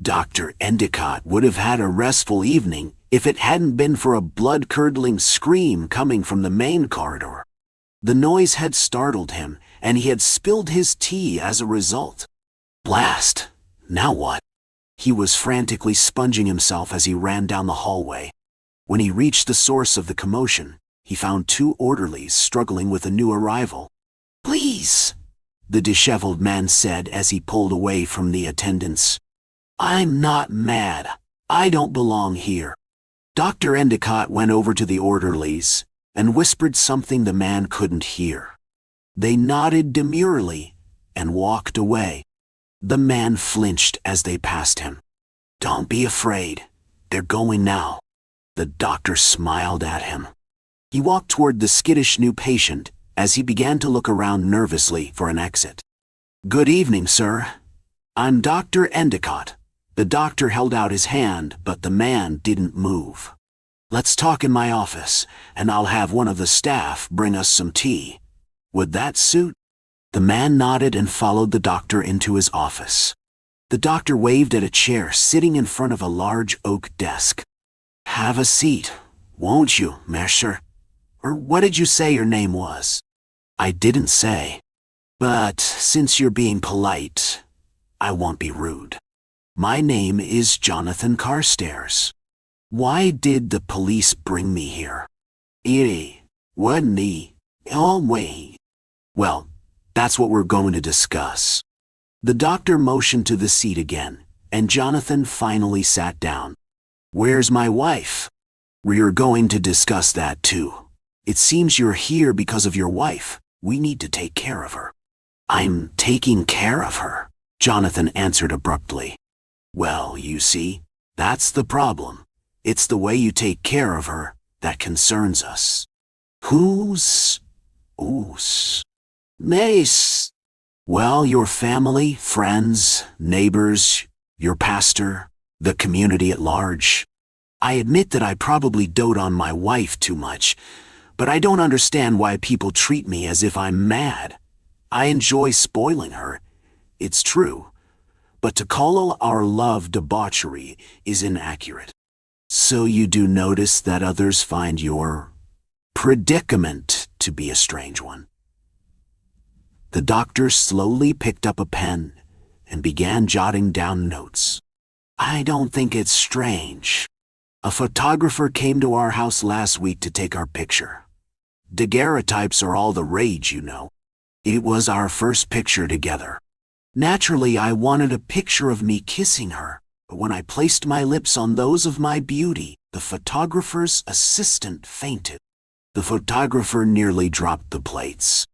Dr. Endicott would have had a restful evening if it hadn't been for a blood-curdling scream coming from the main corridor. The noise had startled him, and he had spilled his tea as a result. Blast! Now what? He was frantically sponging himself as he ran down the hallway. When he reached the source of the commotion, he found two orderlies struggling with a new arrival. "Please," the disheveled man said as he pulled away from the attendants. "I'm not mad. I don't belong here." Dr. Endicott went over to the orderlies and whispered something the man couldn't hear. They nodded demurely and walked away. The man flinched as they passed him. "Don't be afraid. They're going now." The doctor smiled at him. He walked toward the skittish new patient as he began to look around nervously for an exit. "Good evening, sir. I'm Dr. Endicott." The doctor held out his hand, but the man didn't move. "Let's talk in my office, and I'll have one of the staff bring us some tea. Would that suit?" The man nodded and followed the doctor into his office. The doctor waved at a chair sitting in front of a large oak desk. "Have a seat, won't you, Messer? Or what did you say your name was?" "I didn't say. But since you're being polite, I won't be rude. My name is Jonathan Carstairs. Why did the police bring me here?" "Well, that's what we're going to discuss." The doctor motioned to the seat again, and Jonathan finally sat down. "Where's my wife?" "We're going to discuss that too. It seems you're here because of your wife. We need to take care of her." "I'm taking care of her," Jonathan answered abruptly. "Well, you see, that's the problem. It's the way you take care of her that concerns us." "Who's? Mace?" "Well, your family, friends, neighbors, your pastor, the community at large. I admit that I probably dote on my wife too much, but I don't understand why people treat me as if I'm mad. I enjoy spoiling her, it's true, but to call our love debauchery is inaccurate. So you do notice that others find your predicament to be a strange one." The doctor slowly picked up a pen and began jotting down notes. "I don't think it's strange. A photographer came to our house last week to take our picture. Daguerreotypes are all the rage, you know. It was our first picture together. Naturally, I wanted a picture of me kissing her, but when I placed my lips on those of my beauty, the photographer's assistant fainted. The photographer nearly dropped the plates.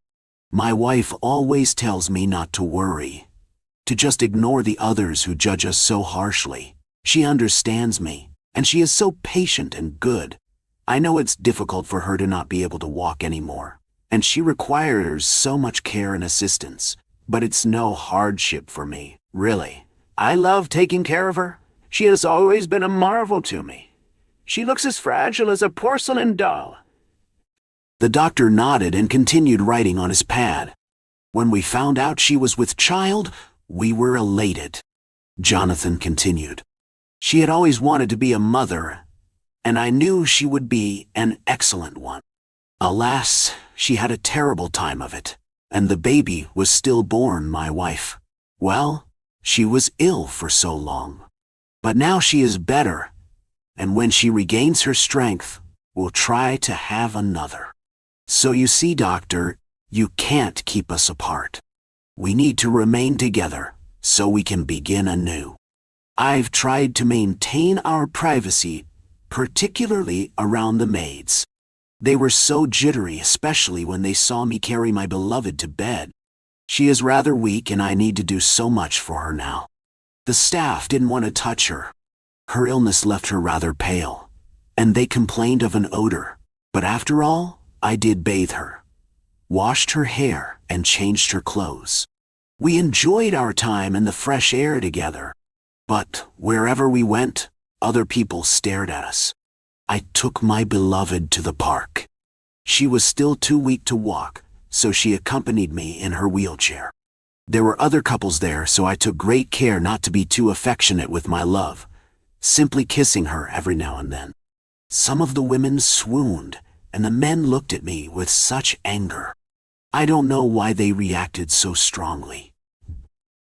My wife always tells me not to worry, to just ignore the others who judge us so harshly. She understands me, and she is so patient and good. I know it's difficult for her to not be able to walk anymore, and she requires so much care and assistance, but it's no hardship for me, really. I love taking care of her. She has always been a marvel to me. She looks as fragile as a porcelain doll." The doctor nodded and continued writing on his pad. "When we found out she was with child, we were elated." Jonathan continued. "She had always wanted to be a mother, and I knew she would be an excellent one. Alas, she had a terrible time of it, and the baby was stillborn, my wife. Well, she was ill for so long. But now she is better, and when she regains her strength, we'll try to have another. So you see, doctor, you can't keep us apart. We need to remain together so we can begin anew. I've tried to maintain our privacy, particularly around the maids. They were so jittery, especially when they saw me carry my beloved to bed. She is rather weak and I need to do so much for her now. The staff didn't want to touch her. Her illness left her rather pale, and they complained of an odor. But after all, I did bathe her, washed her hair, and changed her clothes. We enjoyed our time in the fresh air together. But wherever we went, other people stared at us. I took my beloved to the park. She was still too weak to walk, so she accompanied me in her wheelchair. There were other couples there, so I took great care not to be too affectionate with my love, simply kissing her every now and then. Some of the women swooned, and the men looked at me with such anger. I don't know why they reacted so strongly.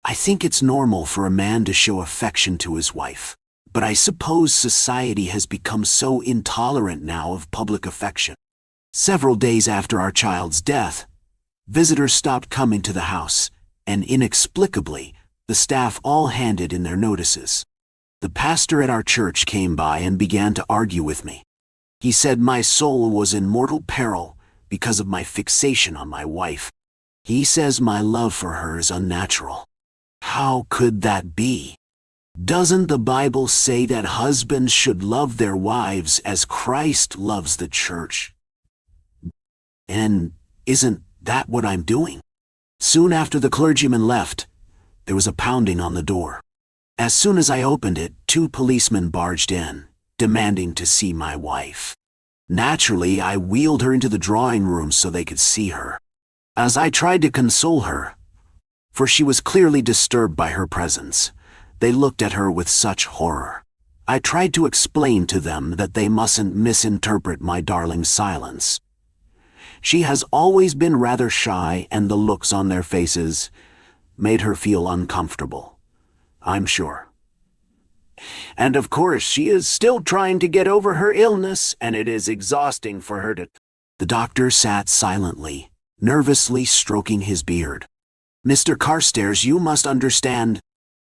I think it's normal for a man to show affection to his wife, but I suppose society has become so intolerant now of public affection. Several days after our child's death, visitors stopped coming to the house, and inexplicably, the staff all handed in their notices. The pastor at our church came by and began to argue with me. He said my soul was in mortal peril because of my fixation on my wife. He says my love for her is unnatural. How could that be? Doesn't the Bible say that husbands should love their wives as Christ loves the church? And isn't that what I'm doing? Soon after the clergyman left, there was a pounding on the door. As soon as I opened it, 2 policemen barged in, demanding to see my wife. Naturally, I wheeled her into the drawing room so they could see her. As I tried to console her, for she was clearly disturbed by her presence, they looked at her with such horror. I tried to explain to them that they mustn't misinterpret my darling's silence. She has always been rather shy, and the looks on their faces made her feel uncomfortable, I'm sure. And of course, she is still trying to get over her illness, and it is exhausting for her to... The doctor sat silently, nervously stroking his beard. Mr. Carstairs, you must understand.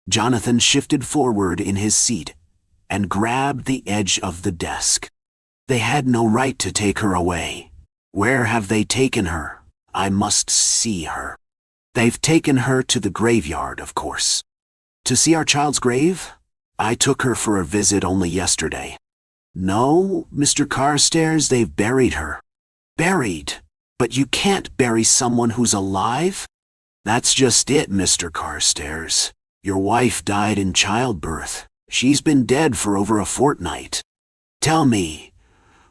Jonathan shifted forward in his seat and grabbed the edge of the desk. They had no right to take her away. Where have they taken her? I must see her. They've taken her to the graveyard, of course. To see our child's grave? I took her for a visit only yesterday. No, Mr. Carstairs, they've buried her. Buried? But you can't bury someone who's alive? That's just it, Mr. Carstairs. Your wife died in childbirth. She's been dead for over a fortnight. Tell me,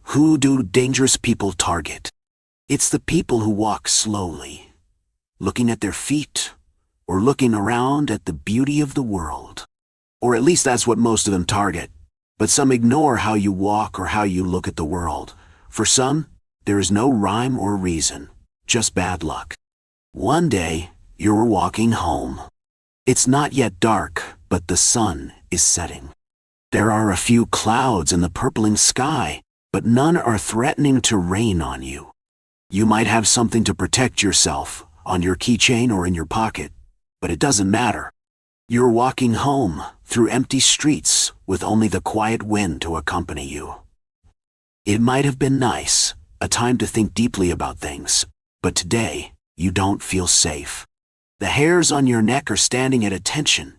who do dangerous people target? It's the people who walk slowly, looking at their feet, or looking around at the beauty of the world. Or at least that's what most of them target. But some ignore how you walk or how you look at the world. For some, there is no rhyme or reason, just bad luck. One day, you're walking home. It's not yet dark, but the sun is setting. There are a few clouds in the purpling sky, but none are threatening to rain on you. You might have something to protect yourself, on your keychain or in your pocket, but it doesn't matter. You're walking home, through empty streets, with only the quiet wind to accompany you. It might have been nice, a time to think deeply about things, but today, you don't feel safe. The hairs on your neck are standing at attention,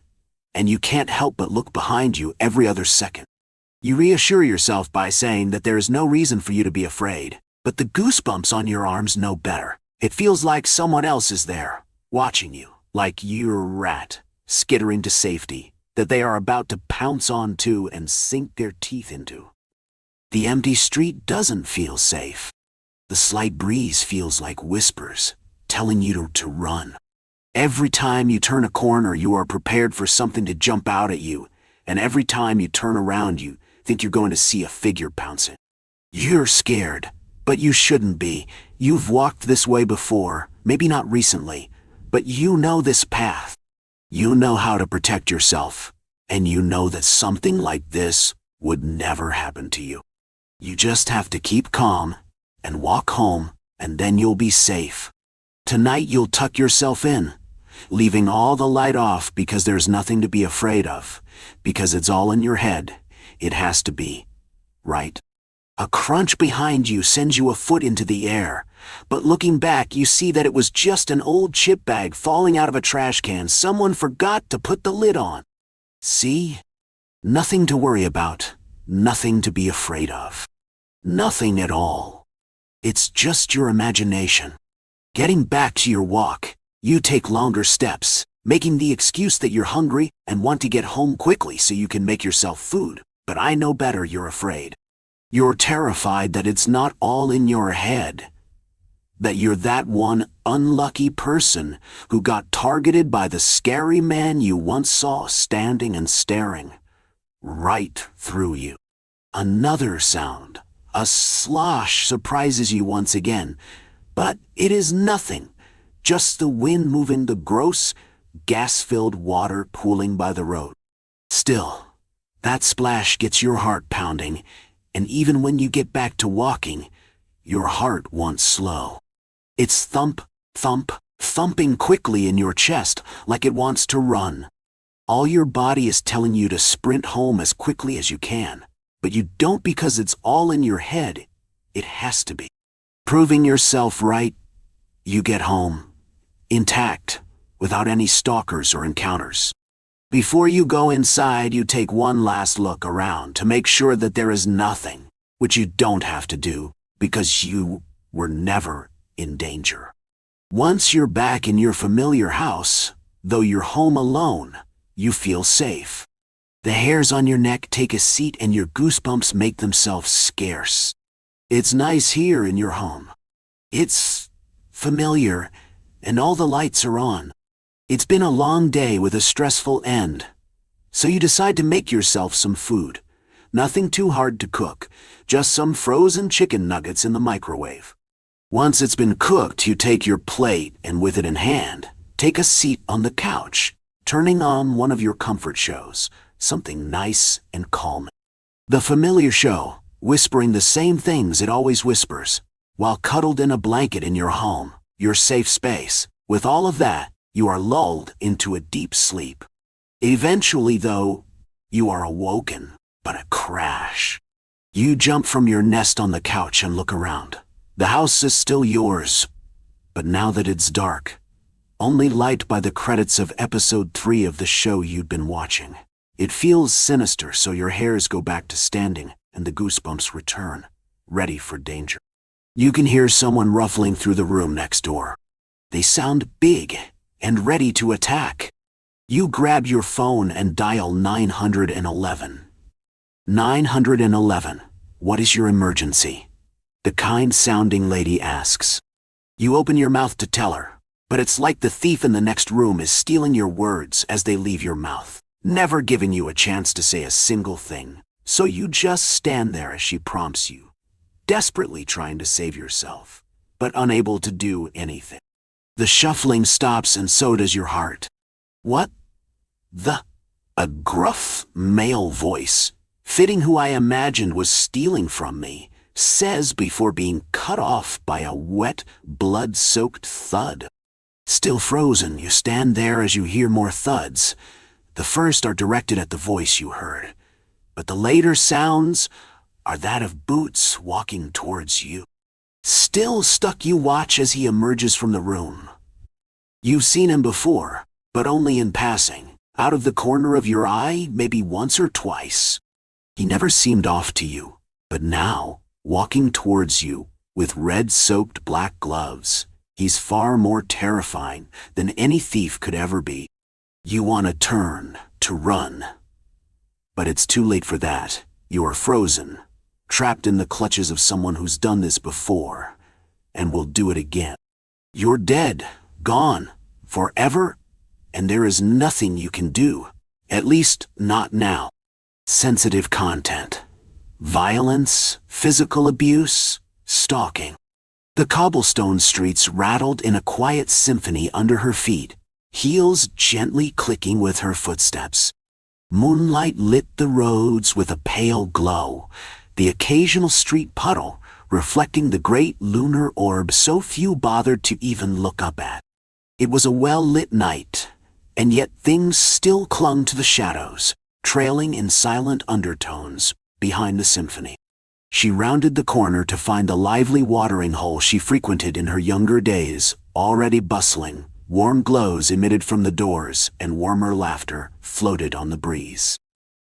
and you can't help but look behind you every other second. You reassure yourself by saying that there is no reason for you to be afraid, but the goosebumps on your arms know better. It feels like someone else is there, watching you, like you're a rat, skittering to safety, that they are about to pounce onto and sink their teeth into. The empty street doesn't feel safe. The slight breeze feels like whispers, telling you to run. Every time you turn a corner, you are prepared for something to jump out at you, and every time you turn around, you think you're going to see a figure pouncing. You're scared, but you shouldn't be. You've walked this way before, maybe not recently, but you know this path. You know how to protect yourself, and you know that something like this would never happen to you. You just have to keep calm and walk home, and then you'll be safe. Tonight you'll tuck yourself in, leaving all the light off because there's nothing to be afraid of, because it's all in your head. It has to be, right? A crunch behind you sends you a foot into the air, but looking back you see that it was just an old chip bag falling out of a trash can someone forgot to put the lid on. See? Nothing to worry about, nothing to be afraid of. Nothing at all. It's just your imagination. Getting back to your walk, you take longer steps, making the excuse that you're hungry and want to get home quickly so you can make yourself food. But I know better, you're afraid. You're terrified that it's not all in your head. that you're that one unlucky person who got targeted by the scary man you once saw standing and staring right through you. Another sound, a slosh, surprises you once again, but it is nothing, just the wind moving the gross, gas-filled water pooling by the road. Still, that splash gets your heart pounding, and even when you get back to walking, your heart won't slow. It's thump, thump, thumping quickly in your chest like it wants to run. All your body is telling you to sprint home as quickly as you can, but you don't because it's all in your head. It has to be. Proving yourself right, you get home, intact, without any stalkers or encounters. Before you go inside, you take one last look around to make sure that there is nothing, which you don't have to do because you were never in danger. Once you're back in your familiar house, though you're home alone, you feel safe. The hairs on your neck take a seat and your goosebumps make themselves scarce. It's nice here in your home. It's familiar, and all the lights are on. It's been a long day with a stressful end, so you decide to make yourself some food. Nothing too hard to cook, just some frozen chicken nuggets in the microwave. Once it's been cooked, you take your plate and with it in hand, take a seat on the couch, turning on one of your comfort shows, something nice and calming. The familiar show, whispering the same things it always whispers, while cuddled in a blanket in your home, your safe space. With all of that, you are lulled into a deep sleep. Eventually, though, you are awoken by a crash. You jump from your nest on the couch and look around. The house is still yours, but now that it's dark, only light by the credits of episode 3 of the show you'd been watching. It feels sinister, so your hairs go back to standing and the goosebumps return, ready for danger. You can hear someone ruffling through the room next door. They sound big and ready to attack. You grab your phone and dial 911. 911, what is your emergency? The kind-sounding lady asks. You open your mouth to tell her, but it's like the thief in the next room is stealing your words as they leave your mouth, never giving you a chance to say a single thing. So you just stand there as she prompts you, desperately trying to save yourself, but unable to do anything. The shuffling stops and so does your heart. What? A gruff male voice, fitting who I imagined was stealing from me, says before being cut off by a wet, blood-soaked thud. Still frozen, you stand there as you hear more thuds. The first are directed at the voice you heard, but the later sounds are that of boots walking towards you. Still stuck, you watch as he emerges from the room. You've seen him before, but only in passing, out of the corner of your eye, maybe once or twice. He never seemed off to you, but now, walking towards you with red-soaked black gloves, he's far more terrifying than any thief could ever be. You want to turn, to run. But it's too late for that. You are frozen, trapped in the clutches of someone who's done this before, and will do it again. You're dead, gone, forever, and there is nothing you can do, at least not now. Sensitive content. Violence, physical abuse, stalking. The cobblestone streets rattled in a quiet symphony under her feet, heels gently clicking with her footsteps. Moonlight lit the roads with a pale glow, the occasional street puddle reflecting the great lunar orb so few bothered to even look up at. It was a well-lit night, and yet things still clung to the shadows, trailing in silent undertones behind the symphony. She rounded the corner to find the lively watering hole she frequented in her younger days, already bustling. Warm glows emitted from the doors, and warmer laughter floated on the breeze.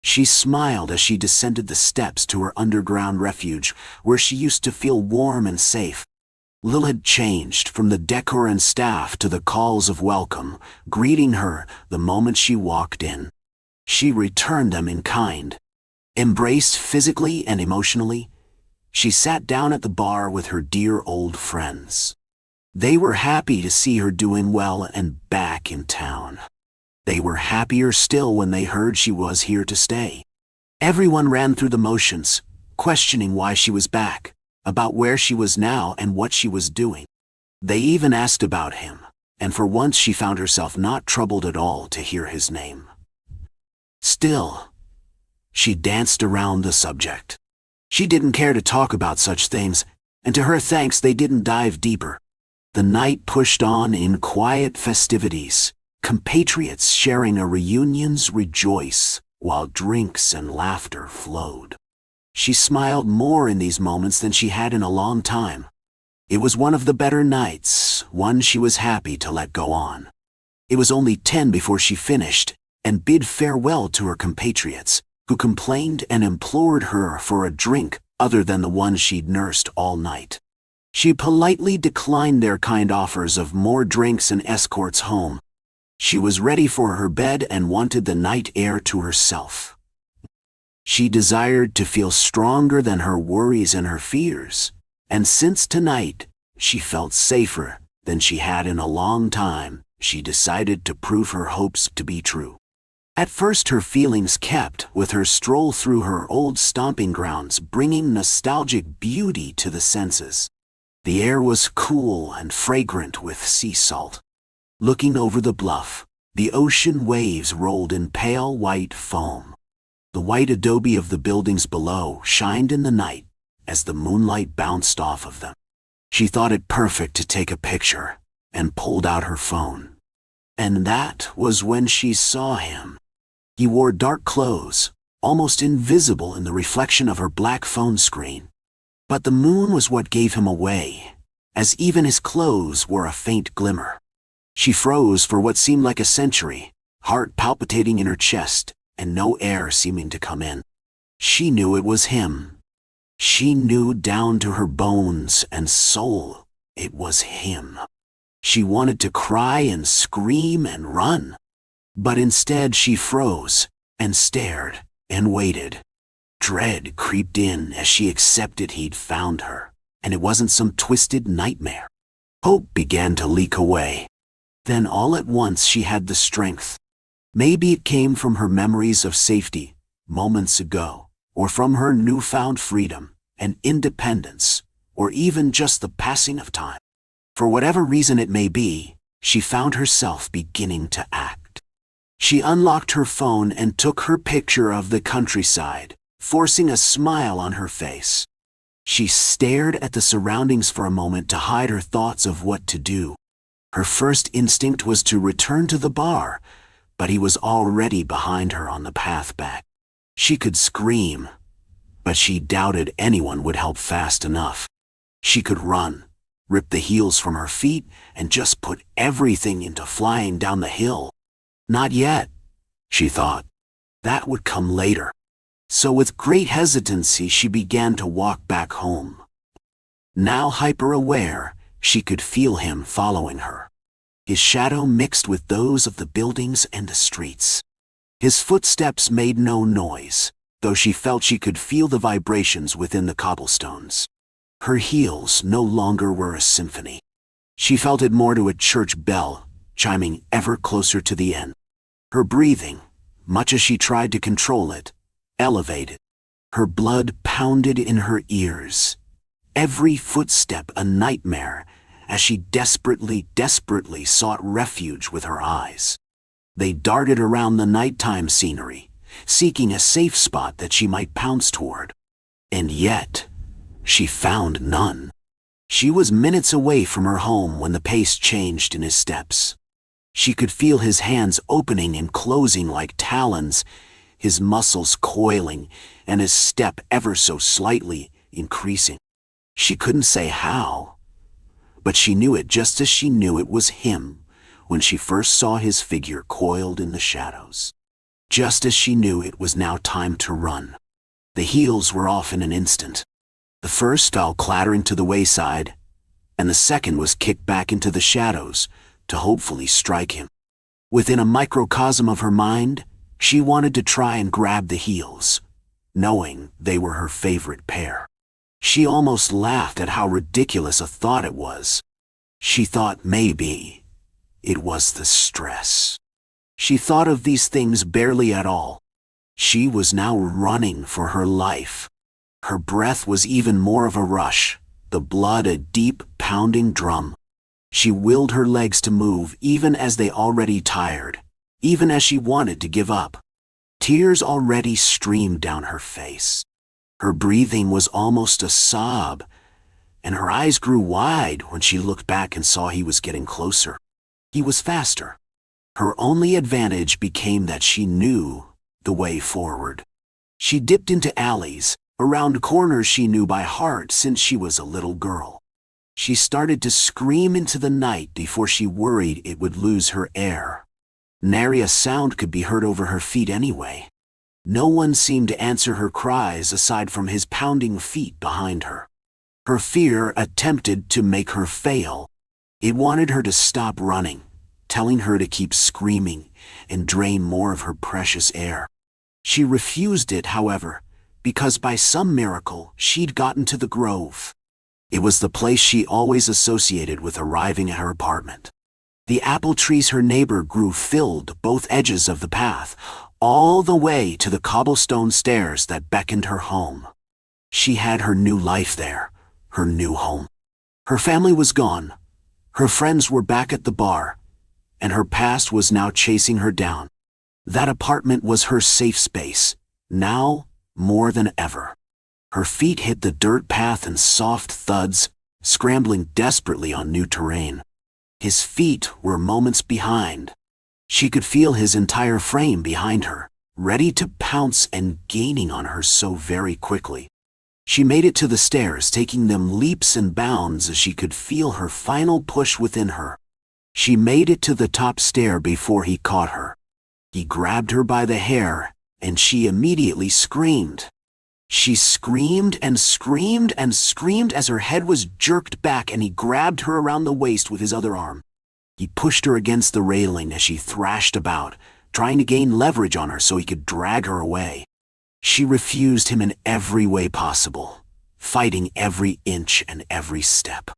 She smiled as she descended the steps to her underground refuge, where she used to feel warm and safe. Lil had changed from the decor and staff to the calls of welcome, greeting her the moment she walked in. She returned them in kind. Embraced physically and emotionally, she sat down at the bar with her dear old friends. They were happy to see her doing well and back in town. They were happier still when they heard she was here to stay. Everyone ran through the motions, questioning why she was back, about where she was now and what she was doing. They even asked about him, and for once she found herself not troubled at all to hear his name. Still, she danced around the subject. She didn't care to talk about such things, and to her thanks they didn't dive deeper. The night pushed on in quiet festivities, compatriots sharing a reunion's rejoice, while drinks and laughter flowed. She smiled more in these moments than she had in a long time. It was one of the better nights, one she was happy to let go on. It was only 10 before she finished, and bid farewell to her compatriots, who complained and implored her for a drink other than the one she'd nursed all night. She politely declined their kind offers of more drinks and escorts home. She was ready for her bed and wanted the night air to herself. She desired to feel stronger than her worries and her fears, and since tonight she felt safer than she had in a long time, she decided to prove her hopes to be true. At first her feelings kept, with her stroll through her old stomping grounds bringing nostalgic beauty to the senses. The air was cool and fragrant with sea salt. Looking over the bluff, the ocean waves rolled in pale white foam. The white adobe of the buildings below shined in the night as the moonlight bounced off of them. She thought it perfect to take a picture and pulled out her phone. And that was when she saw him. He wore dark clothes, almost invisible in the reflection of her black phone screen. But the moon was what gave him away, as even his clothes were a faint glimmer. She froze for what seemed like a century, heart palpitating in her chest, and no air seeming to come in. She knew it was him. She knew down to her bones and soul it was him. She wanted to cry and scream and run, but instead she froze and stared and waited. Dread creeped in as she accepted he'd found her, and it wasn't some twisted nightmare. Hope began to leak away. Then all at once she had the strength. Maybe it came from her memories of safety, moments ago, or from her newfound freedom and independence, or even just the passing of time. For whatever reason it may be, she found herself beginning to act. She unlocked her phone and took her picture of the countryside, forcing a smile on her face. She stared at the surroundings for a moment to hide her thoughts of what to do. Her first instinct was to return to the bar, but he was already behind her on the path back. She could scream, but she doubted anyone would help fast enough. She could run, rip the heels from her feet, and just put everything into flying down the hill. Not yet, she thought. That would come later. So with great hesitancy she began to walk back home. Now hyper-aware, she could feel him following her. His shadow mixed with those of the buildings and the streets. His footsteps made no noise, though she felt she could feel the vibrations within the cobblestones. Her heels no longer were a symphony. She felt it more to a church bell, chiming ever closer to the end. Her breathing, much as she tried to control it, elevated. Her blood pounded in her ears. Every footstep a nightmare, as she desperately sought refuge with her eyes. They darted around the nighttime scenery, seeking a safe spot that she might pounce toward. And yet, she found none. She was minutes away from her home when the pace changed in his steps. She could feel his hands opening and closing like talons, his muscles coiling, and his step ever so slightly increasing. She couldn't say how, but she knew it just as she knew it was him when she first saw his figure coiled in the shadows. Just as she knew it was now time to run. The heels were off in an instant. The first fell clattering to the wayside, and the second was kicked back into the shadows to hopefully strike him. Within a microcosm of her mind, she wanted to try and grab the heels, knowing they were her favorite pair. She almost laughed at how ridiculous a thought it was. She thought maybe it was the stress. She thought of these things barely at all. She was now running for her life. Her breath was even more of a rush, the blood a deep, pounding drum. She willed her legs to move even as they already tired, even as she wanted to give up. Tears already streamed down her face. Her breathing was almost a sob, and her eyes grew wide when she looked back and saw he was getting closer. He was faster. Her only advantage became that she knew the way forward. She dipped into alleys, around corners she knew by heart since she was a little girl. She started to scream into the night before she worried it would lose her air. Nary a sound could be heard over her feet anyway. No one seemed to answer her cries aside from his pounding feet behind her. Her fear attempted to make her fail. It wanted her to stop running, telling her to keep screaming and drain more of her precious air. She refused it, however, because by some miracle she'd gotten to the grove. It was the place she always associated with arriving at her apartment. The apple trees her neighbor grew filled both edges of the path, all the way to the cobblestone stairs that beckoned her home. She had her new life there, her new home. Her family was gone, her friends were back at the bar, and her past was now chasing her down. That apartment was her safe space, now more than ever. Her feet hit the dirt path in soft thuds, scrambling desperately on new terrain. His feet were moments behind. She could feel his entire frame behind her, ready to pounce and gaining on her so very quickly. She made it to the stairs, taking them leaps and bounds as she could feel her final push within her. She made it to the top stair before he caught her. He grabbed her by the hair, and she immediately screamed. She screamed and screamed and screamed as her head was jerked back, and he grabbed her around the waist with his other arm. He pushed her against the railing as she thrashed about, trying to gain leverage on her so he could drag her away. She refused him in every way possible, fighting every inch and every step.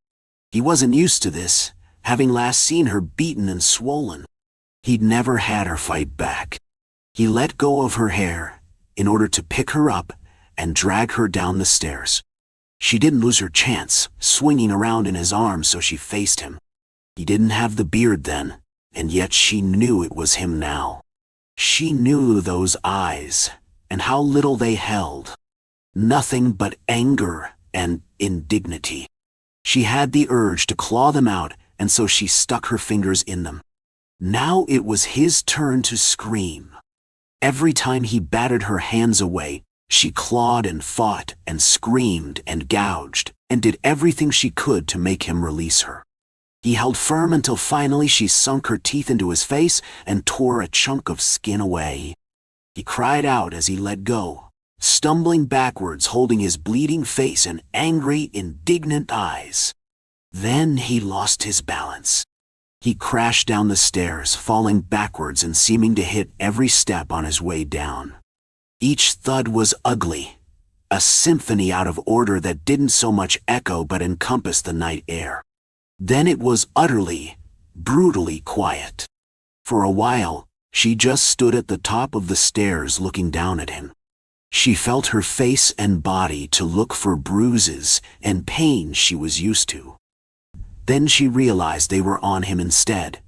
He wasn't used to this, having last seen her beaten and swollen. He'd never had her fight back. He let go of her hair in order to pick her up and drag her down the stairs. She didn't lose her chance, swinging around in his arms so she faced him. He didn't have the beard then, and yet she knew it was him now. She knew those eyes, and how little they held. Nothing but anger and indignity. She had the urge to claw them out, and so she stuck her fingers in them. Now it was his turn to scream. Every time he batted her hands away, she clawed and fought and screamed and gouged and did everything she could to make him release her. He held firm until finally she sunk her teeth into his face and tore a chunk of skin away. He cried out as he let go, stumbling backwards, holding his bleeding face and angry, indignant eyes. Then he lost his balance. He crashed down the stairs, falling backwards and seeming to hit every step on his way down. Each thud was ugly, a symphony out of order that didn't so much echo but encompass the night air. Then it was utterly, brutally quiet. For a while, she just stood at the top of the stairs looking down at him. She felt her face and body to look for bruises and pain she was used to. Then she realized they were on him instead,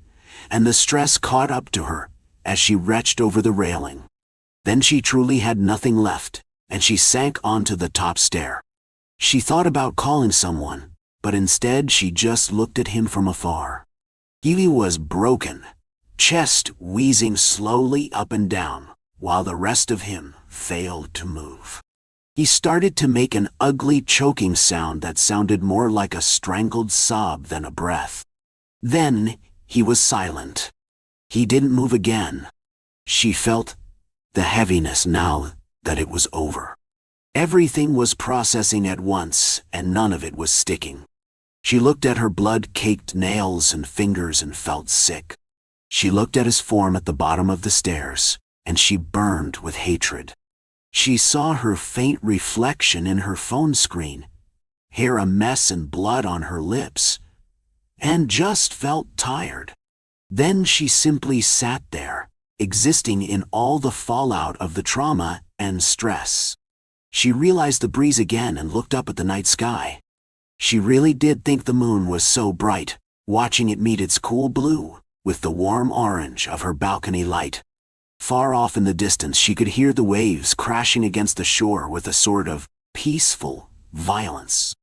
and the stress caught up to her as she retched over the railing. Then she truly had nothing left, and she sank onto the top stair. She thought about calling someone, but instead she just looked at him from afar. He was broken, chest wheezing slowly up and down, while the rest of him failed to move. He started to make an ugly choking sound that sounded more like a strangled sob than a breath. Then he was silent. He didn't move again. She felt the heaviness now that it was over. Everything was processing at once, and none of it was sticking. She looked at her blood-caked nails and fingers and felt sick. She looked at his form at the bottom of the stairs, and she burned with hatred. She saw her faint reflection in her phone screen, hair a mess and blood on her lips. and just felt tired. Then she simply sat there, existing in all the fallout of the trauma and stress. She realized the breeze again and looked up at the night sky. She really did think the moon was so bright, watching it meet its cool blue with the warm orange of her balcony light. Far off in the distance she could hear the waves crashing against the shore with a sort of peaceful violence.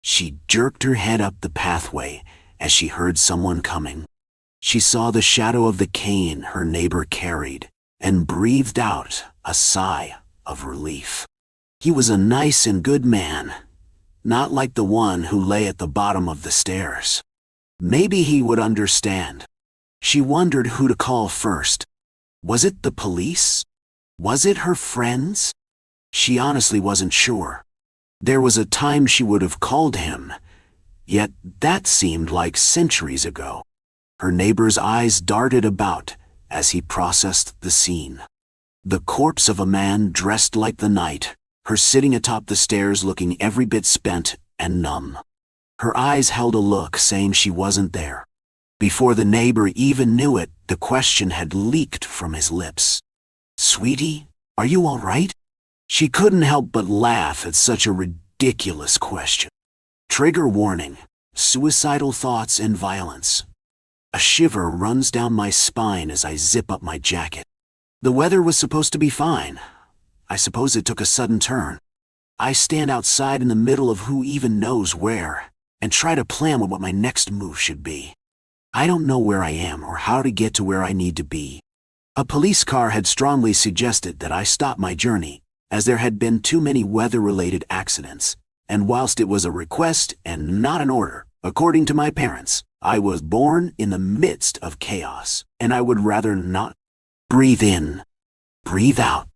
She jerked her head up the pathway as she heard someone coming. She saw the shadow of the cane her neighbor carried and breathed out a sigh of relief. He was a nice and good man, not like the one who lay at the bottom of the stairs. Maybe he would understand. She wondered who to call first. Was it the police? Was it her friends? She honestly wasn't sure. There was a time she would have called him, yet that seemed like centuries ago. Her neighbor's eyes darted about as he processed the scene. The corpse of a man dressed like the night, her sitting atop the stairs looking every bit spent and numb. Her eyes held a look saying she wasn't there. Before the neighbor even knew it, the question had leaked from his lips. "Sweetie, are you all right?" She couldn't help but laugh at such a ridiculous question. Trigger warning: suicidal thoughts and violence. A shiver runs down my spine as I zip up my jacket. The weather was supposed to be fine. I suppose it took a sudden turn. I stand outside in the middle of who even knows where and try to plan what my next move should be. I don't know where I am or how to get to where I need to be. A police car had strongly suggested that I stop my journey, as there had been too many weather-related accidents, and whilst it was a request and not an order, according to my parents, I was born in the midst of chaos, and I would rather not. Breathe in, breathe out.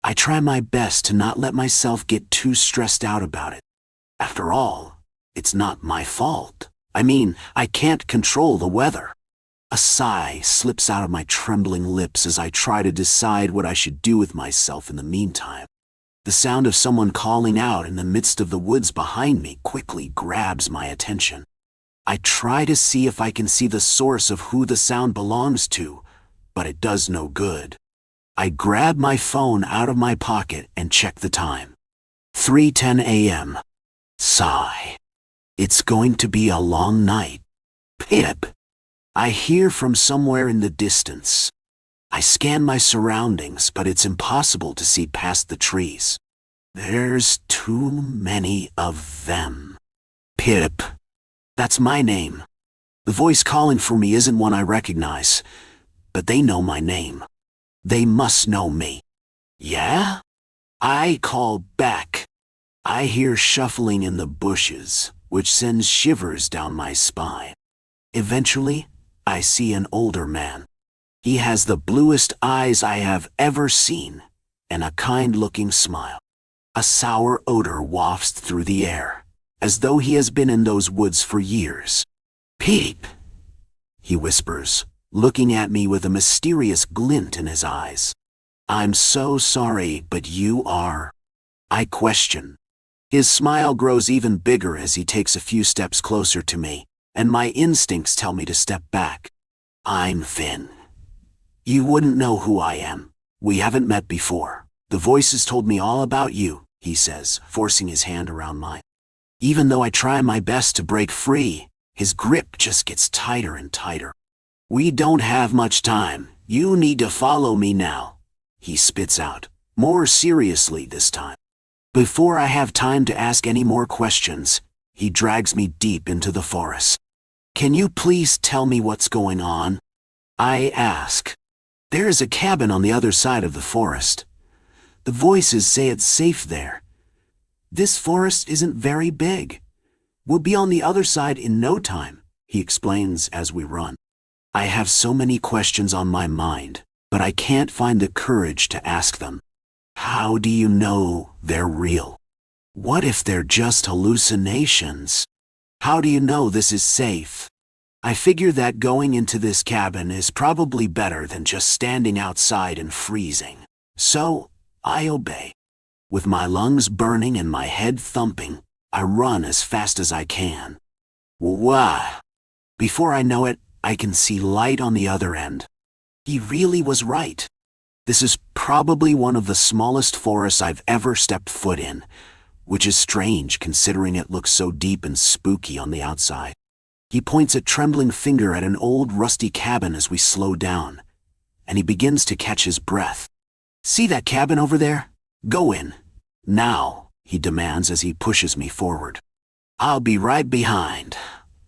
I try my best to not let myself get too stressed out about it. After all, it's not my fault. I mean, I can't control the weather. A sigh slips out of my trembling lips as I try to decide what I should do with myself in the meantime. The sound of someone calling out in the midst of the woods behind me quickly grabs my attention. I try to see if I can see the source of who the sound belongs to, but it does no good. I grab my phone out of my pocket and check the time. 3:10 a.m. Sigh. It's going to be a long night. Pip. I hear from somewhere in the distance. I scan my surroundings, but it's impossible to see past the trees. There's too many of them. Pip. That's my name. The voice calling for me isn't one I recognize, but they know my name. They must know me. Yeah? I call back. I hear shuffling in the bushes, which sends shivers down my spine. Eventually, I see an older man. He has the bluest eyes I have ever seen, and a kind-looking smile. A sour odor wafts through the air, as though he has been in those woods for years. "Peep," he whispers, looking at me with a mysterious glint in his eyes. "I'm so sorry, but you are." I question. His smile grows even bigger as he takes a few steps closer to me, and my instincts tell me to step back. "I'm Finn. You wouldn't know who I am. We haven't met before. The voices told me all about you," he says, forcing his hand around mine. Even though I try my best to break free, his grip just gets tighter and tighter. "We don't have much time. You need to follow me now," he spits out, more seriously this time. Before I have time to ask any more questions, he drags me deep into the forest. "Can you please tell me what's going on?" I ask. "There is a cabin on the other side of the forest. The voices say it's safe there. This forest isn't very big. We'll be on the other side in no time," he explains as we run. I have so many questions on my mind, but I can't find the courage to ask them. How do you know they're real? What if they're just hallucinations? How do you know this is safe? I figure that going into this cabin is probably better than just standing outside and freezing. So, I obey. With my lungs burning and my head thumping, I run as fast as I can. Wah! Before I know it, I can see light on the other end. He really was right. This is probably one of the smallest forests I've ever stepped foot in, which is strange considering it looks so deep and spooky on the outside. He points a trembling finger at an old rusty cabin as we slow down, and he begins to catch his breath. See that cabin over there? Go in. Now, he demands as he pushes me forward. I'll be right behind.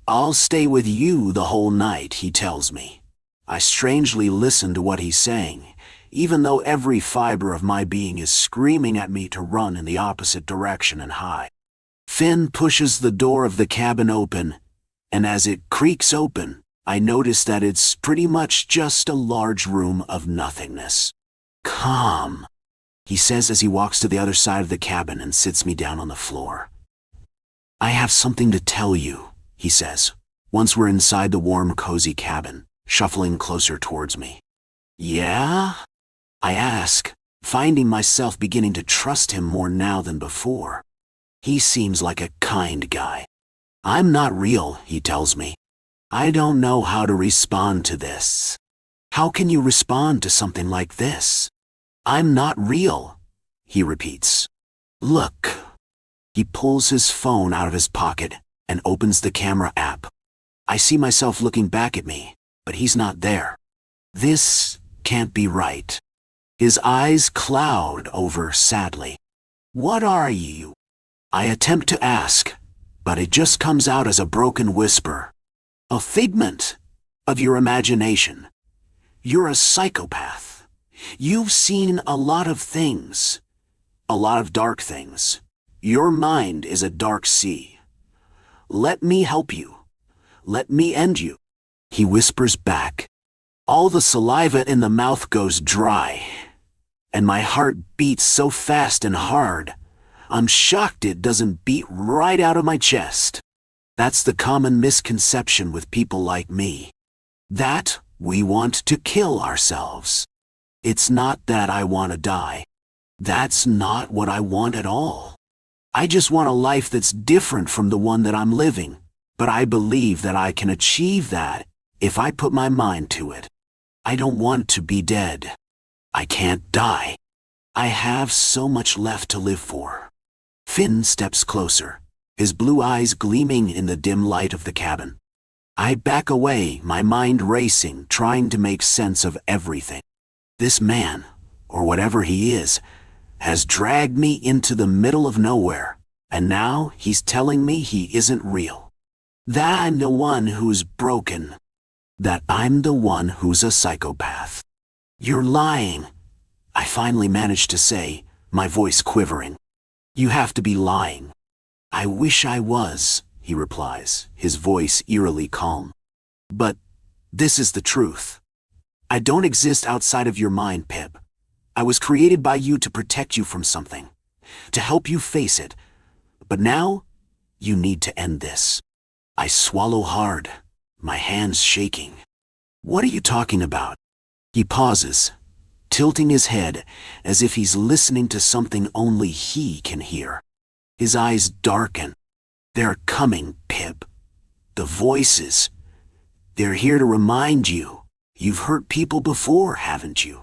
I'll stay with you the whole night, he tells me. I strangely listen to what he's saying, even though every fiber of my being is screaming at me to run in the opposite direction and hide. Finn pushes the door of the cabin open, and as it creaks open, I notice that it's pretty much just a large room of nothingness. Calm, he says as he walks to the other side of the cabin and sits me down on the floor. I have something to tell you, he says, once we're inside the warm, cozy cabin, shuffling closer towards me. Yeah? I ask, finding myself beginning to trust him more now than before. He seems like a kind guy. I'm not real, he tells me. I don't know how to respond to this. How can you respond to something like this? I'm not real, he repeats. Look. He pulls his phone out of his pocket and opens the camera app. I see myself looking back at me, but he's not there. This can't be right. His eyes cloud over sadly. What are you? I attempt to ask, but it just comes out as a broken whisper. A figment of your imagination. You're a psychopath. You've seen a lot of things. A lot of dark things. Your mind is a dark sea. Let me help you. Let me end you. He whispers back. All the saliva in the mouth goes dry, and my heart beats so fast and hard, I'm shocked it doesn't beat right out of my chest. That's the common misconception with people like me. That we want to kill ourselves. It's not that I want to die. That's not what I want at all. I just want a life that's different from the one that I'm living, but I believe that I can achieve that if I put my mind to it. I don't want to be dead. I can't die. I have so much left to live for. Finn steps closer, his blue eyes gleaming in the dim light of the cabin. I back away, my mind racing, trying to make sense of everything. This man, or whatever he is, has dragged me into the middle of nowhere, and now he's telling me he isn't real. That I'm the one who's broken. That I'm the one who's a psychopath. You're lying, I finally managed to say, my voice quivering. You have to be lying. I wish I was, he replies, his voice eerily calm. But this is the truth. I don't exist outside of your mind, Pip. I was created by you to protect you from something, to help you face it. But now, you need to end this. I swallow hard, my hands shaking. What are you talking about? He pauses, tilting his head as if he's listening to something only he can hear. His eyes darken. They're coming, Pip. The voices. They're here to remind you. You've hurt people before, haven't you?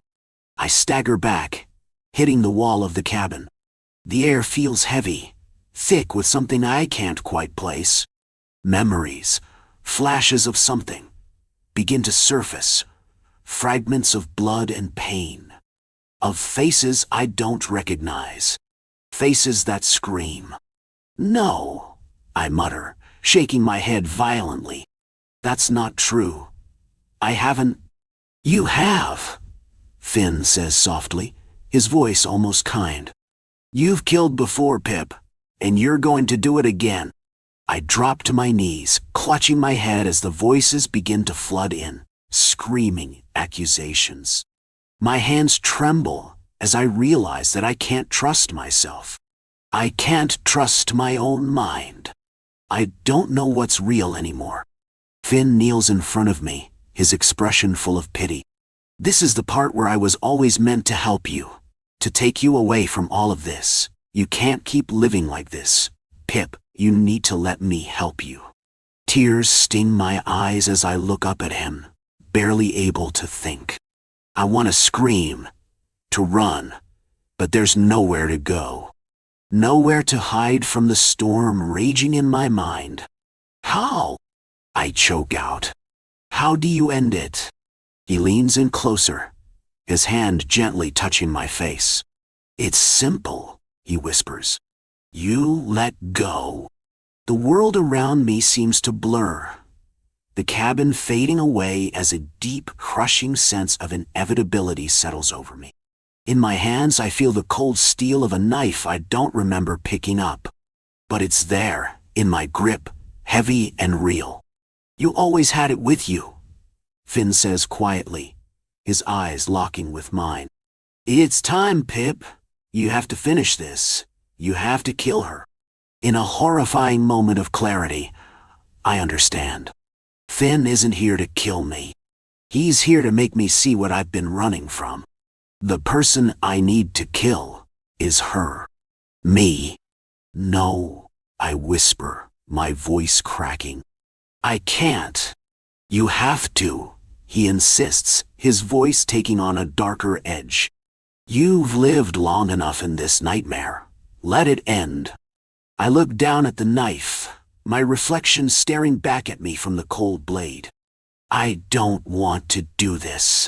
I stagger back, hitting the wall of the cabin. The air feels heavy, thick with something I can't quite place. Memories, flashes of something, begin to surface. Fragments of blood and pain. Of faces I don't recognize. Faces that scream. No, I mutter, shaking my head violently. That's not true. I haven't. You have, Finn says softly, his voice almost kind. You've killed before, Pip, and you're going to do it again. I drop to my knees, clutching my head as the voices begin to flood in, screaming accusations. My hands tremble as I realize that I can't trust myself. I can't trust my own mind. I don't know what's real anymore. Finn kneels in front of me, his expression full of pity. This is the part where I was always meant to help you, to take you away from all of this. You can't keep living like this. Pip, you need to let me help you. Tears sting my eyes as I look up at him, barely able to think. I want to scream, to run, but there's nowhere to go. Nowhere to hide from the storm raging in my mind. How? I choke out. How do you end it? He leans in closer, his hand gently touching my face. It's simple, he whispers. You let go. The world around me seems to blur, the cabin fading away as a deep, crushing sense of inevitability settles over me. In my hands, I feel the cold steel of a knife I don't remember picking up. But it's there, in my grip, heavy and real. You always had it with you, Finn says quietly, his eyes locking with mine. It's time, Pip. You have to finish this. You have to kill her. In a horrifying moment of clarity, I understand. Finn isn't here to kill me. He's here to make me see what I've been running from. The person I need to kill is her. Me. No, I whisper, my voice cracking. I can't. You have to, he insists, his voice taking on a darker edge. You've lived long enough in this nightmare. Let it end. I look down at the knife, my reflection staring back at me from the cold blade. I don't want to do this.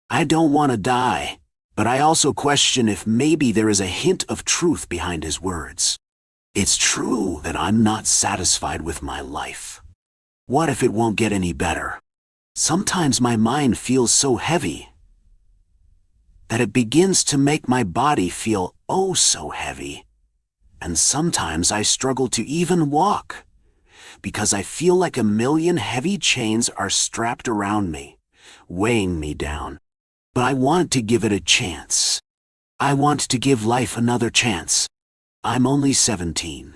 I don't want to die, but I also question if maybe there is a hint of truth behind his words. It's true that I'm not satisfied with my life. What if it won't get any better? Sometimes my mind feels so heavy that it begins to make my body feel oh so heavy. And sometimes I struggle to even walk, because I feel like a million heavy chains are strapped around me, weighing me down. But I want to give it a chance. I want to give life another chance. I'm only 17.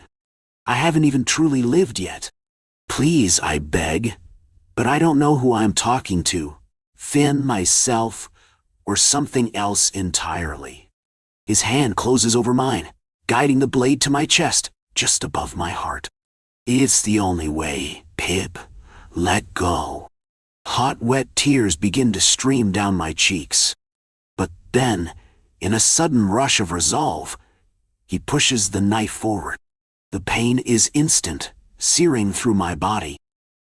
I haven't even truly lived yet. Please, I beg, but I don't know who I'm talking to. Finn, myself, or something else entirely. His hand closes over mine, guiding the blade to my chest, just above my heart. It's the only way, Pip. Let go. Hot, wet tears begin to stream down my cheeks. But then, in a sudden rush of resolve, he pushes the knife forward. The pain is instant, searing through my body.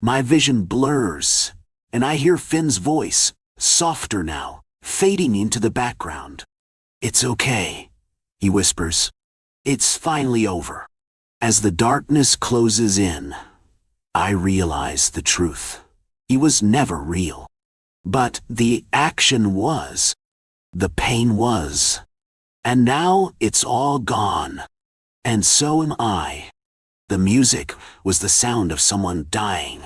My vision blurs, and I hear Finn's voice, softer now, fading into the background. It's okay, he whispers. It's finally over. As the darkness closes in, I realize the truth. He was never real. But the action was. The pain was. And now it's all gone. And so am I. The music was the sound of someone dying.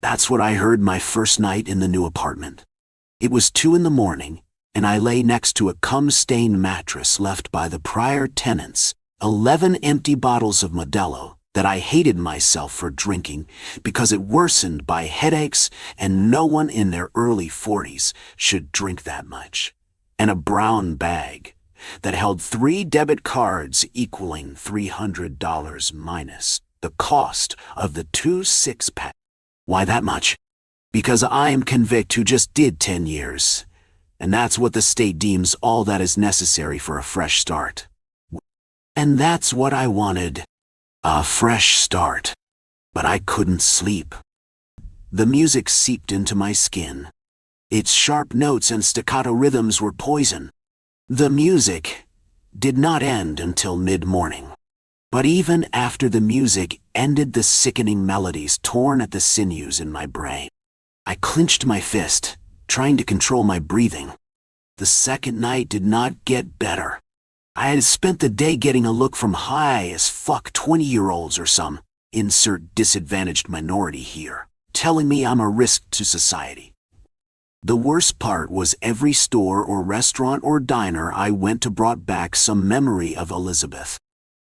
That's what I heard my first night in the new apartment. It was 2 a.m, and I lay next to a cum-stained mattress left by the prior tenants, 11 empty bottles of Modelo that I hated myself for drinking because it worsened by headaches and no one in their early 40s should drink that much, and a brown bag that held 3 debit cards equaling $300 minus the cost of the 2 six-pack. Why that much? Because I am convict who just did 10 years, and that's what the state deems all that is necessary for a fresh start. And that's what I wanted. A fresh start. But I couldn't sleep. The music seeped into my skin. Its sharp notes and staccato rhythms were poison. The music did not end until mid-morning. But even after the music ended, the sickening melodies torn at the sinews in my brain. I clenched my fist, trying to control my breathing. The second night did not get better. I had spent the day getting a look from high as fuck 20-year-olds or some, insert disadvantaged minority here, telling me I'm a risk to society. The worst part was every store or restaurant or diner I went to brought back some memory of Elizabeth.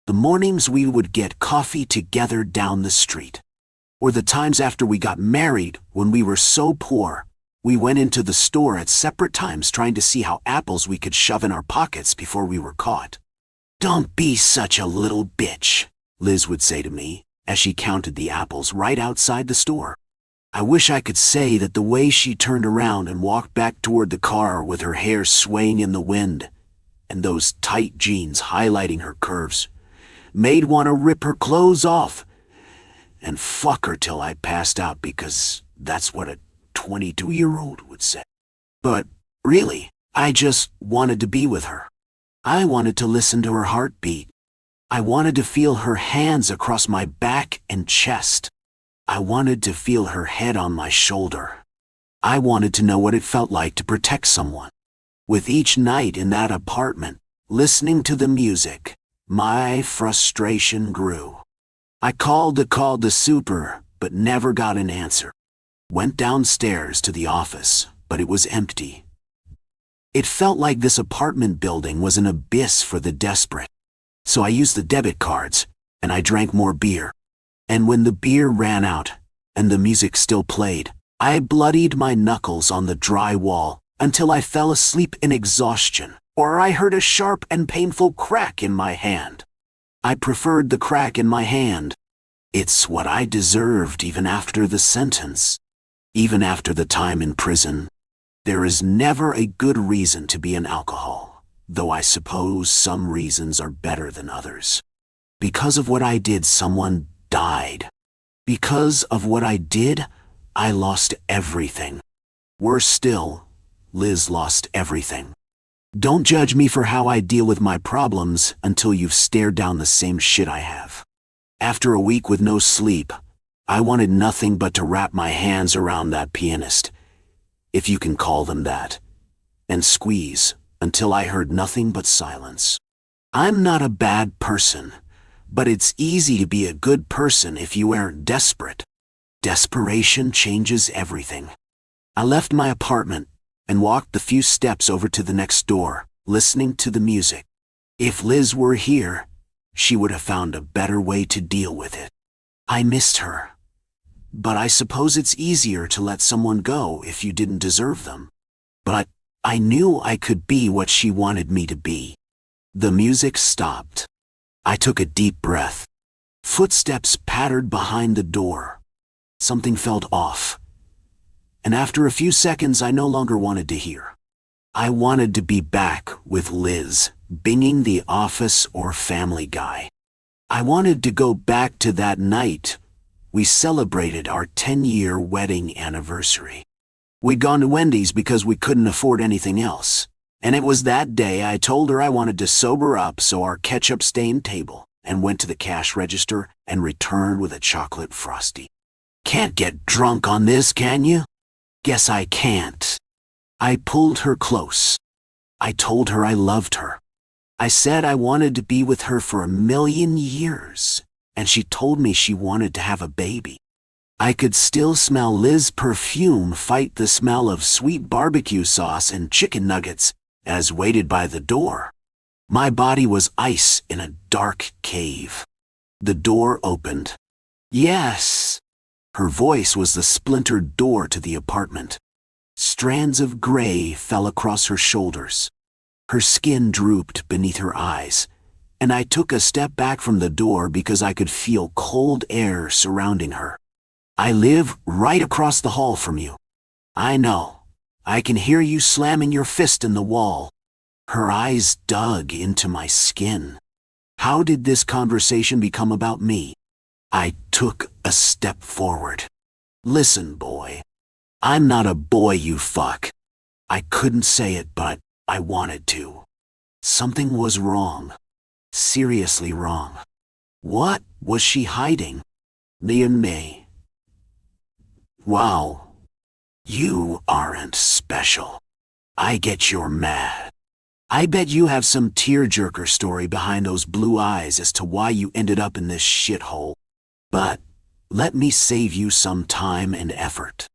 The mornings we would get coffee together down the street. Or the times after we got married when we were so poor, we went into the store at separate times trying to see how apples we could shove in our pockets before we were caught. Don't be such a little bitch, Liz would say to me, as she counted the apples right outside the store. I wish I could say that the way she turned around and walked back toward the car with her hair swaying in the wind and those tight jeans highlighting her curves made want to rip her clothes off and fuck her till I passed out, because that's what a 22-year-old would say. But really, I just wanted to be with her. I wanted to listen to her heartbeat. I wanted to feel her hands across my back and chest. I wanted to feel her head on my shoulder. I wanted to know what it felt like to protect someone. With each night in that apartment, listening to the music, my frustration grew. I called the super, but never got an answer. Went downstairs to the office, but it was empty. It felt like this apartment building was an abyss for the desperate. So I used the debit cards, and I drank more beer. And when the beer ran out, and the music still played, I bloodied my knuckles on the dry wall until I fell asleep in exhaustion, or I heard a sharp and painful crack in my hand. I preferred the crack in my hand. It's what I deserved even after the sentence. Even after the time in prison. There is never a good reason to be an alcohol, though I suppose some reasons are better than others. Because of what I did, someone died. Because of what I did, I lost everything. Worse still, Liz lost everything. Don't judge me for how I deal with my problems until you've stared down the same shit I have. After a week with no sleep, I wanted nothing but to wrap my hands around that pianist, if you can call them that, and squeeze until I heard nothing but silence. I'm not a bad person, but it's easy to be a good person if you aren't desperate. Desperation changes everything. I left my apartment and walked the few steps over to the next door, listening to the music. If Liz were here, she would have found a better way to deal with it. I missed her. But I suppose it's easier to let someone go if you didn't deserve them. But I knew I could be what she wanted me to be. The music stopped. I took a deep breath. Footsteps pattered behind the door. Something felt off. And after a few seconds, I no longer wanted to hear. I wanted to be back with Liz, binging The Office or Family Guy. I wanted to go back to that night we celebrated our 10-year wedding anniversary. We'd gone to Wendy's because we couldn't afford anything else. And it was that day I told her I wanted to sober up, so our ketchup-stained table, and went to the cash register and returned with a chocolate Frosty. Can't get drunk on this, can you? Guess I can't. I pulled her close. I told her I loved her. I said I wanted to be with her for 1,000,000 years. And she told me she wanted to have a baby. I could still smell Liz's perfume fight the smell of sweet barbecue sauce and chicken nuggets as waited by the door. My body was ice in a dark cave. The door opened. Yes. Her voice was the splintered door to the apartment. Strands of gray fell across her shoulders. Her skin drooped beneath her eyes. And I took a step back from the door because I could feel cold air surrounding her. I live right across the hall from you. I know. I can hear you slamming your fist in the wall. Her eyes dug into my skin. How did this conversation become about me? I took a step forward. Listen, boy. I'm not a boy you fuck. I couldn't say it, but I wanted to. Something was wrong. Seriously wrong. What was she hiding? Liam May. Wow. You aren't special. I get you're mad. I bet you have some tearjerker story behind those blue eyes as to why you ended up in this shithole. But let me save you some time and effort.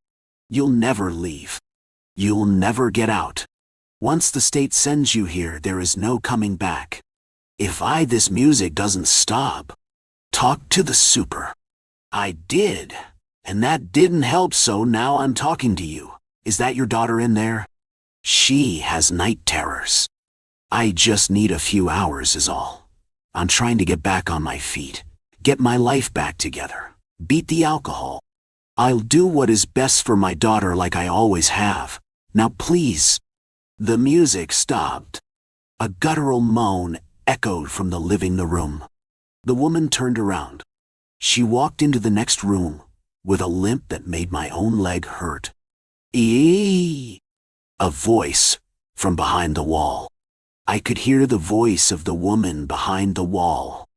You'll never leave. You'll never get out. Once the state sends you here, there is no coming back. If this music doesn't stop, talk to the super. I did, and that didn't help, so now I'm talking to you. Is that your daughter in there? She has night terrors. I just need a few hours is all. I'm trying to get back on my feet, get my life back together, beat the alcohol. I'll do what is best for my daughter like I always have. Now please." The music stopped. A guttural moan echoed from the living room. The woman turned around. She walked into the next room with a limp that made my own leg hurt. "Eee!" A voice from behind the wall. I could hear the voice of the woman behind the wall.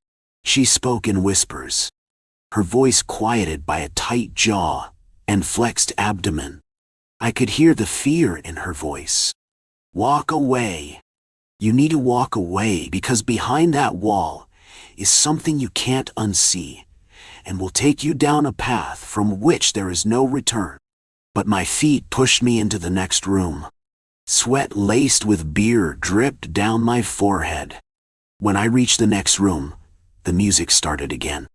She spoke in whispers, her voice quieted by a tight jaw and flexed abdomen. I could hear the fear in her voice. "Walk away. You need to walk away because behind that wall is something you can't unsee and will take you down a path from which there is no return." But my feet pushed me into the next room. Sweat laced with beer dripped down my forehead. When I reached the next room, the music started again.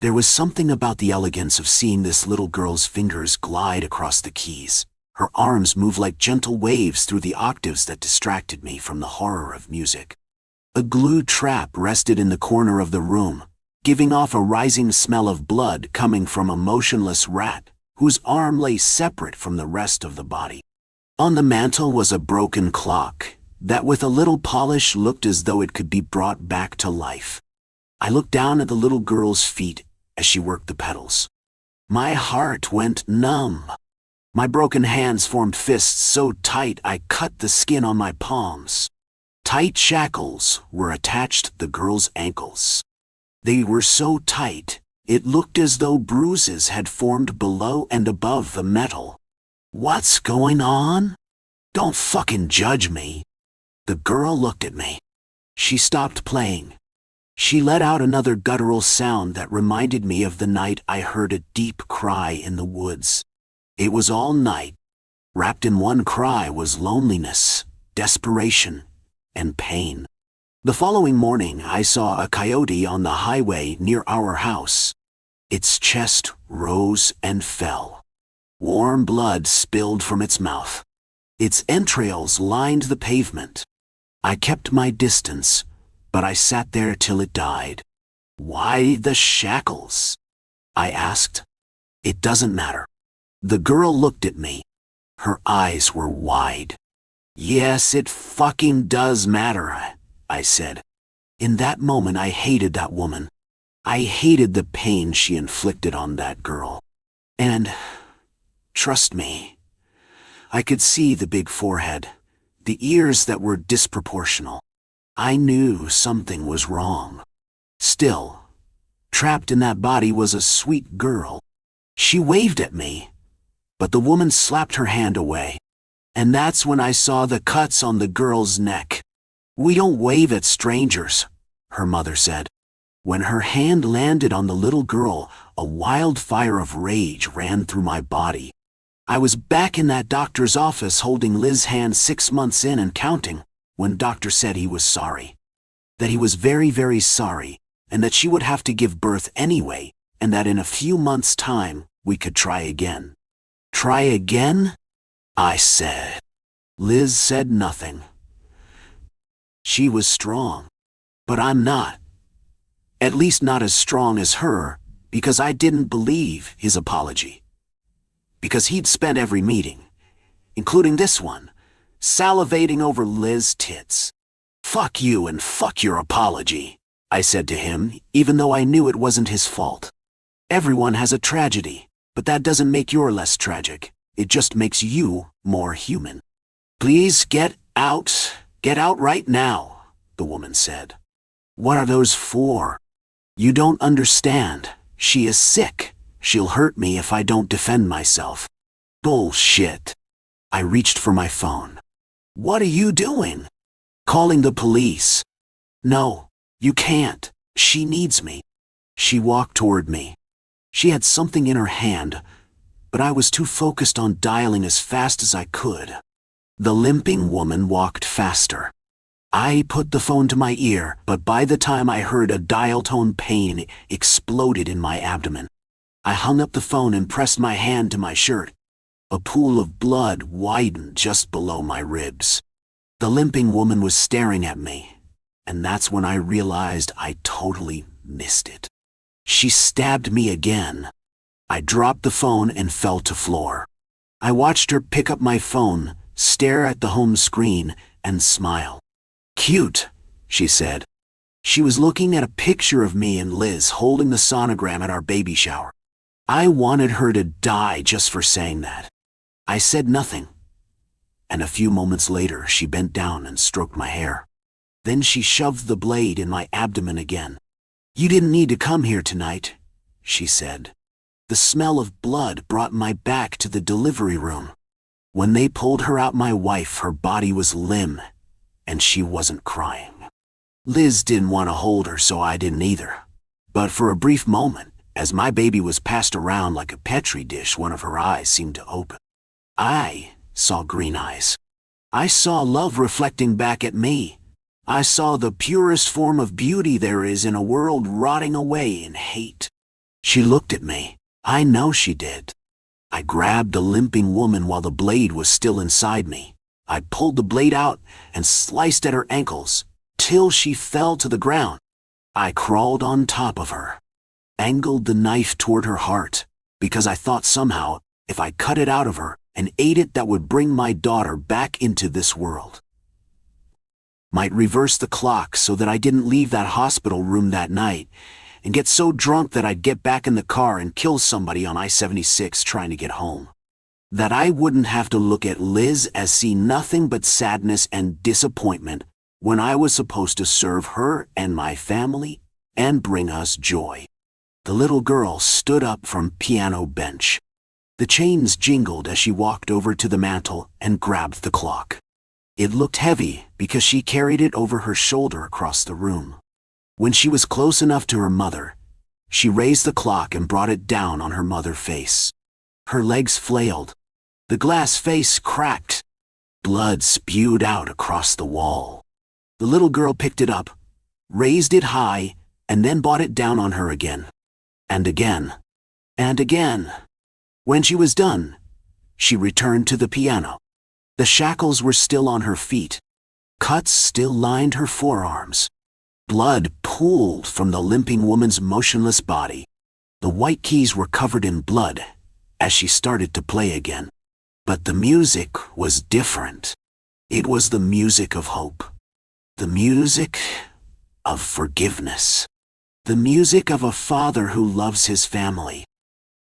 There was something about the elegance of seeing this little girl's fingers glide across the keys. Her arms move like gentle waves through the octaves that distracted me from the horror of music. A glue trap rested in the corner of the room, giving off a rising smell of blood coming from a motionless rat whose arm lay separate from the rest of the body. On the mantel was a broken clock that with a little polish looked as though it could be brought back to life. I looked down at the little girl's feet as she worked the pedals. My heart went numb. My broken hands formed fists so tight I cut the skin on my palms. Tight shackles were attached to the girl's ankles. They were so tight, it looked as though bruises had formed below and above the metal. "What's going on? Don't fucking judge me." The girl looked at me. She stopped playing. She let out another guttural sound that reminded me of the night I heard a deep cry in the woods. It was all night. Wrapped in one cry was loneliness, desperation, and pain. The following morning, I saw a coyote on the highway near our house. Its chest rose and fell. Warm blood spilled from its mouth. Its entrails lined the pavement. I kept my distance, but I sat there till it died. "Why the shackles?" I asked. "It doesn't matter." The girl looked at me. Her eyes were wide. "Yes, it fucking does matter," I said. In that moment I hated that woman. I hated the pain she inflicted on that girl. And, trust me, I could see the big forehead, the ears that were disproportional. I knew something was wrong. Still, trapped in that body was a sweet girl. She waved at me, but the woman slapped her hand away. And that's when I saw the cuts on the girl's neck. "We don't wave at strangers," her mother said. When her hand landed on the little girl, a wildfire of rage ran through my body. I was back in that doctor's office holding Liz's hand 6 months in and counting, when doctor said he was sorry. That he was very, very sorry, and that she would have to give birth anyway, and that in a few months' time, we could try again. "Try again?" I said. Liz said nothing. She was strong, but I'm not. At least not as strong as her, because I didn't believe his apology. Because he'd spent every meeting, including this one, salivating over Liz's tits. "Fuck you and fuck your apology," I said to him, even though I knew it wasn't his fault. Everyone has a tragedy, but that doesn't make your less tragic. It just makes you more human. "Please get out right now," the woman said. "What are those for? You don't understand. She is sick. She'll hurt me if I don't defend myself." Bullshit. I reached for my phone. "What are you doing?" "Calling the police." "No, you can't. She needs me." She walked toward me. She had something in her hand, but I was too focused on dialing as fast as I could. The limping woman walked faster. I put the phone to my ear, but by the time I heard a dial tone, pain exploded in my abdomen. I hung up the phone and pressed my hand to my shirt. A pool of blood widened just below my ribs. The limping woman was staring at me, and that's when I realized I totally missed it. She stabbed me again. I dropped the phone and fell to floor. I watched her pick up my phone, stare at the home screen, and smile. "Cute," she said. She was looking at a picture of me and Liz holding the sonogram at our baby shower. I wanted her to die just for saying that. I said nothing. And a few moments later, she bent down and stroked my hair. Then she shoved the blade in my abdomen again. "You didn't need to come here tonight," she said. The smell of blood brought my back to the delivery room. When they pulled her out, my wife, her body was limp, and she wasn't crying. Liz didn't want to hold her, so I didn't either. But for a brief moment, as my baby was passed around like a petri dish, one of her eyes seemed to open. I saw green eyes. I saw love reflecting back at me. I saw the purest form of beauty there is in a world rotting away in hate. She looked at me. I know she did. I grabbed the limping woman while the blade was still inside me. I pulled the blade out and sliced at her ankles till she fell to the ground. I crawled on top of her, angled the knife toward her heart, because I thought somehow if I cut it out of her and ate it, that would bring my daughter back into this world. Might reverse the clock so that I didn't leave that hospital room that night and get so drunk that I'd get back in the car and kill somebody on I-76 trying to get home. That I wouldn't have to look at Liz as see nothing but sadness and disappointment when I was supposed to serve her and my family and bring us joy. The little girl stood up from piano bench. The chains jingled as she walked over to the mantel and grabbed the clock. It looked heavy because she carried it over her shoulder across the room. When she was close enough to her mother, she raised the clock and brought it down on her mother's face. Her legs flailed. The glass face cracked. Blood spewed out across the wall. The little girl picked it up, raised it high, and then brought it down on her again. And again. And again. When she was done, she returned to the piano. The shackles were still on her feet. Cuts still lined her forearms. Blood pooled from the limping woman's motionless body. The white keys were covered in blood as she started to play again. But the music was different. It was the music of hope. The music of forgiveness. The music of a father who loves his family.